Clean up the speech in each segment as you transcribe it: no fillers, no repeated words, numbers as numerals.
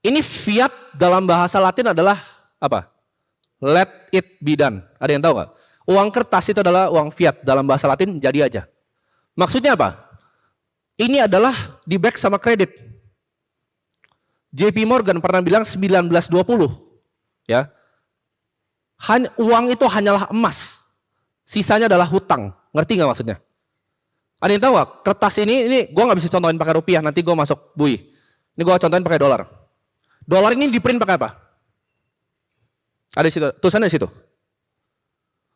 Ini fiat dalam bahasa Latin adalah apa? Let it be done. Ada yang tahu nggak? Uang kertas itu adalah uang fiat dalam bahasa Latin, jadi aja. Maksudnya apa? Ini adalah di back sama kredit. JP Morgan pernah bilang 1920, ya. Uang itu hanyalah emas, sisanya adalah hutang. Ngerti nggak maksudnya? Ada yang tahu nggak? Kertas ini gue nggak bisa contohin pakai rupiah, nanti gue masuk bui. Ini gue contohin pakai dolar. Dolar ini di print pakai apa? Ada di situ, tulisannya di situ.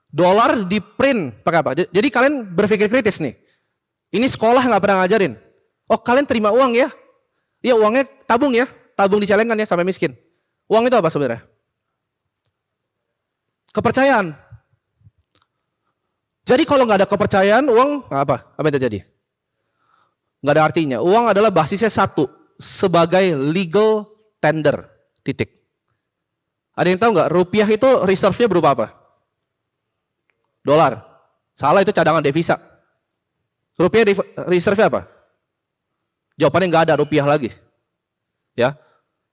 Dolar di print pakai apa? Jadi kalian berpikir kritis nih. Ini sekolah nggak pernah ngajarin. Oh kalian terima uang ya? Iya uangnya tabung ya, tabung di celengan ya sampai miskin. Uang itu apa sebenarnya? Kepercayaan. Jadi kalau nggak ada kepercayaan, uang apa? Apa yang terjadi? Nggak ada artinya. Uang adalah basisnya satu, sebagai legal tender. Titik. Ada yang tahu nggak? Rupiah itu reserve-nya berupa apa? Dolar. Salah, itu cadangan devisa. Rupiah reserve-nya apa? Jawabannya nggak ada rupiah lagi. Ya.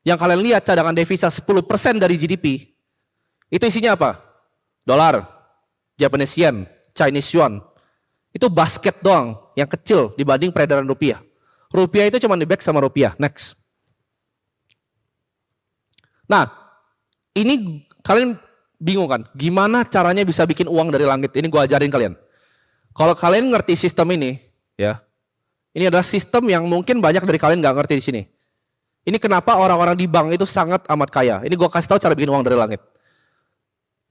Yang kalian lihat cadangan devisa 10% dari GDP, itu isinya apa? Dolar, Japanese yen, Chinese yuan. Itu basket doang, yang kecil dibanding peredaran rupiah. Rupiah itu cuma di back sama rupiah. Next. Nah, ini kalian bingung kan? Gimana caranya bisa bikin uang dari langit? Ini gue ajarin kalian. Kalau kalian ngerti sistem ini, ya, ini adalah sistem yang mungkin banyak dari kalian nggak ngerti di sini. Ini kenapa orang-orang di bank itu sangat amat kaya. Ini gue kasih tahu cara bikin uang dari langit.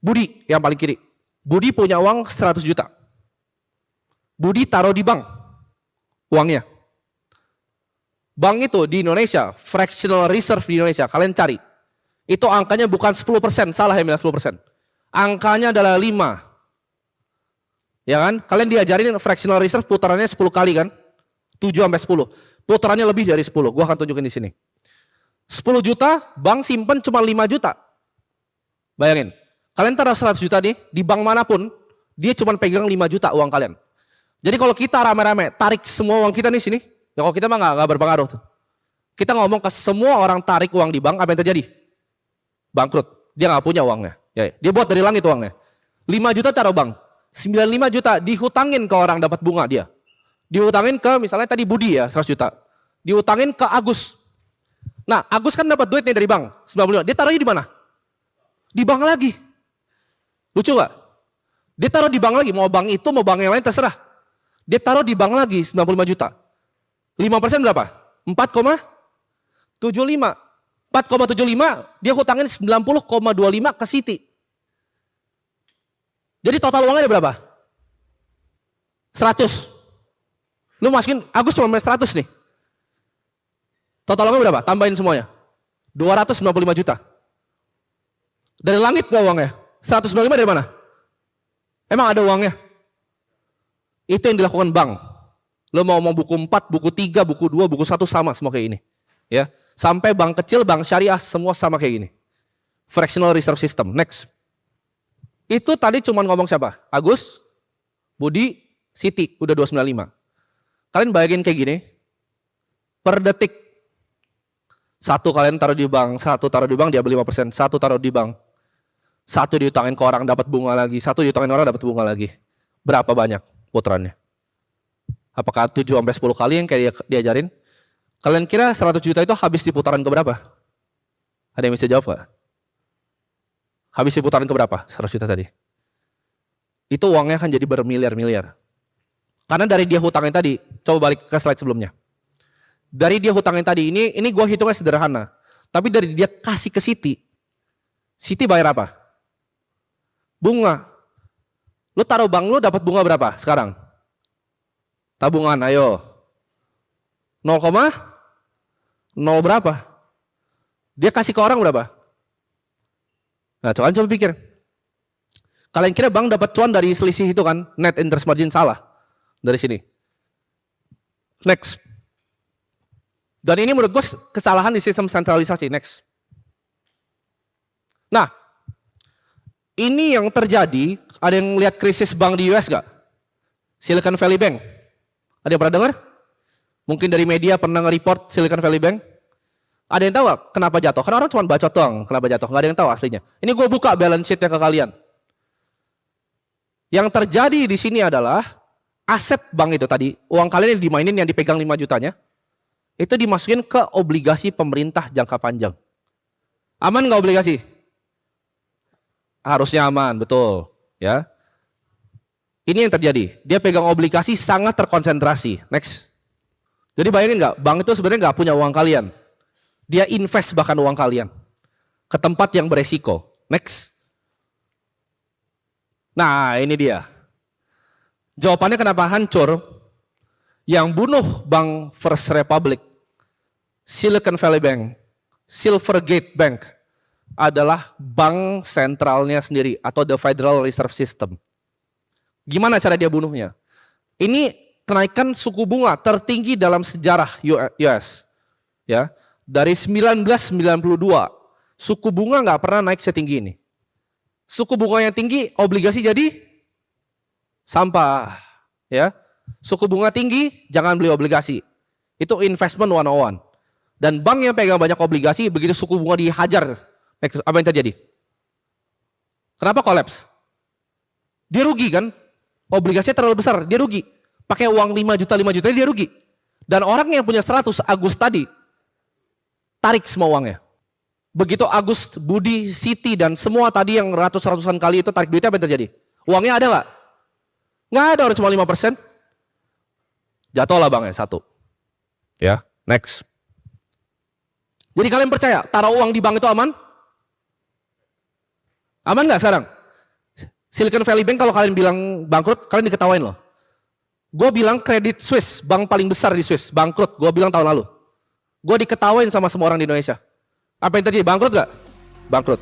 Budi yang paling kiri. Budi punya uang 100 juta. Budi taruh di bank uangnya. Bank itu di Indonesia, fractional reserve di Indonesia, kalian cari. Itu angkanya bukan 10%, salah ya bilang 10%. Angkanya adalah 5. Ya kan? Kalian diajarin fractional reserve putarannya 10 kali kan? 7 sampai 10. Putarannya lebih dari 10. Gua akan tunjukin di sini. 10 juta, bank simpen cuma 5 juta. Bayangin. Kalian taruh 100 juta nih, di bank manapun, dia cuma pegang 5 juta uang kalian. Jadi kalau kita rame-rame tarik semua uang kita nih sini, ya kalau kita mah nggak berpengaruh tuh. Kita ngomong ke semua orang tarik uang di bank, apa yang terjadi? Bangkrut. Dia nggak punya uangnya. Ya, dia buat dari langit uangnya. 5 juta taruh bank. 95 juta dihutangin ke orang dapat bunga dia. Dihutangin ke misalnya tadi Budi ya 100 juta. Dihutangin ke Agus. Nah Agus kan dapat duit nih dari bank 95. Dia taruhnya di mana? Di bank lagi. Lucu gak? Dia taruh di bank lagi. Mau bank itu mau bank yang lain terserah. Dia taruh di bank lagi 95 juta. 5% berapa? 4,75. 4,75 dia hutangin 90,25 ke Citi. Jadi total uangnya ada berapa? 100. Lu masukin, Agus cuma 100 nih. Total uangnya berapa? Tambahin semuanya. 295 juta. Dari langit gak uangnya? 195 dari mana? Emang ada uangnya? Itu yang dilakukan bank. Lu mau buku 4, buku 3, buku 2, buku 1 sama semua kayak ini. Ya. Sampai bank kecil, bank syariah semua sama kayak gini. Fractional reserve system. Next. Itu tadi cuma ngomong siapa? Agus, Budi, Siti, udah 295. Kalian bayangin kayak gini, per detik, satu kalian taruh di bank, satu taruh di bank, dia beli 5%, satu taruh di bank, satu diutangin ke orang dapat bunga lagi, satu diutangin orang dapat bunga lagi. Berapa banyak putarannya? Apakah 7-10 kali yang kayak diajarin? Kalian kira 100 juta itu habis di putaran ke berapa? Ada yang bisa jawab gak? Habis di putaran ke berapa? 100 juta tadi. Itu uangnya akan jadi bermiliar-miliar. Karena dari dia hutangin tadi, coba balik ke slide sebelumnya. Dari dia hutangin tadi, ini gue hitungnya sederhana. Tapi dari dia kasih ke Siti, Siti bayar apa? Bunga. Lu taruh bank lu dapat bunga berapa sekarang? Tabungan, ayo. 0, berapa? Dia kasih ke orang berapa? Nah, coba pikir. Kalian kira bank dapat cuan dari selisih itu kan? Net interest margin salah. Dari sini. Next. Dan ini menurut gue kesalahan di sistem sentralisasi. Next. Nah, ini yang terjadi, ada yang lihat krisis bank di US gak? Silicon Valley Bank. Ada yang pernah dengar? Mungkin dari media pernah nge-report Silicon Valley Bank. Ada yang tahu gak kenapa jatuh? Karena orang cuma bacot doang kenapa jatuh. Nggak ada yang tahu aslinya. Ini gue buka balance sheet-nya ke kalian. Yang terjadi di sini adalah aset bank itu tadi, uang kalian yang dimainin yang dipegang 5 jutanya, itu dimasukin ke obligasi pemerintah jangka panjang. Aman nggak obligasi? Harusnya aman, betul. Ya. Ini yang terjadi. Dia pegang obligasi sangat terkonsentrasi. Next. Jadi bayangin nggak, bank itu sebenarnya nggak punya uang kalian. Dia invest bahkan uang kalian ke tempat yang beresiko. Next. Nah, ini dia. Jawabannya kenapa hancur? Yang bunuh Bank First Republic, Silicon Valley Bank, Silvergate Bank adalah bank sentralnya sendiri atau the Federal Reserve System. Gimana cara dia bunuhnya? Ini kenaikan suku bunga tertinggi dalam sejarah US. Ya, dari 1992 suku bunga nggak pernah naik setinggi ini. Suku bunga yang tinggi, obligasi jadi sampah. Ya, suku bunga tinggi, jangan beli obligasi. Itu investment 101. Dan bank yang pegang banyak obligasi, begitu suku bunga dihajar, apa yang terjadi? Kenapa kolaps? Dia rugi kan? Obligasinya terlalu besar, dia rugi. Pakai uang 5 juta dia rugi. Dan orang yang punya 100 Agus tadi, tarik semua uangnya. Begitu Agus, Budi, Siti, dan semua tadi yang ratusan kali itu tarik duitnya, apa yang terjadi? Uangnya ada nggak? Nggak ada, orang cuma 5%. Jatuhlah banknya, 1. Ya, next. Jadi kalian percaya, taruh uang di bank itu aman? Aman nggak sekarang? Silicon Valley Bank kalau kalian bilang bangkrut, kalian diketawain loh. Gue bilang Credit Suisse, bank paling besar di Swiss, bangkrut. Gue bilang tahun lalu. Gue diketawain sama semua orang di Indonesia. Apa yang terjadi? Bangkrut gak? Bangkrut.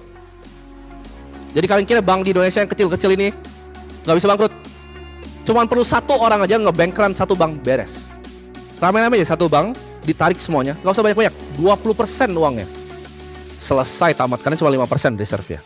Jadi kalian kira bank di Indonesia yang kecil-kecil ini gak bisa bangkrut? Cuman perlu 1 orang aja ngebankran 1 bank, beres. Rame-rame aja 1 bank, ditarik semuanya. Gak usah banyak-banyak, 20% uangnya. Selesai tamat, karena cuma 5% reserve-nya.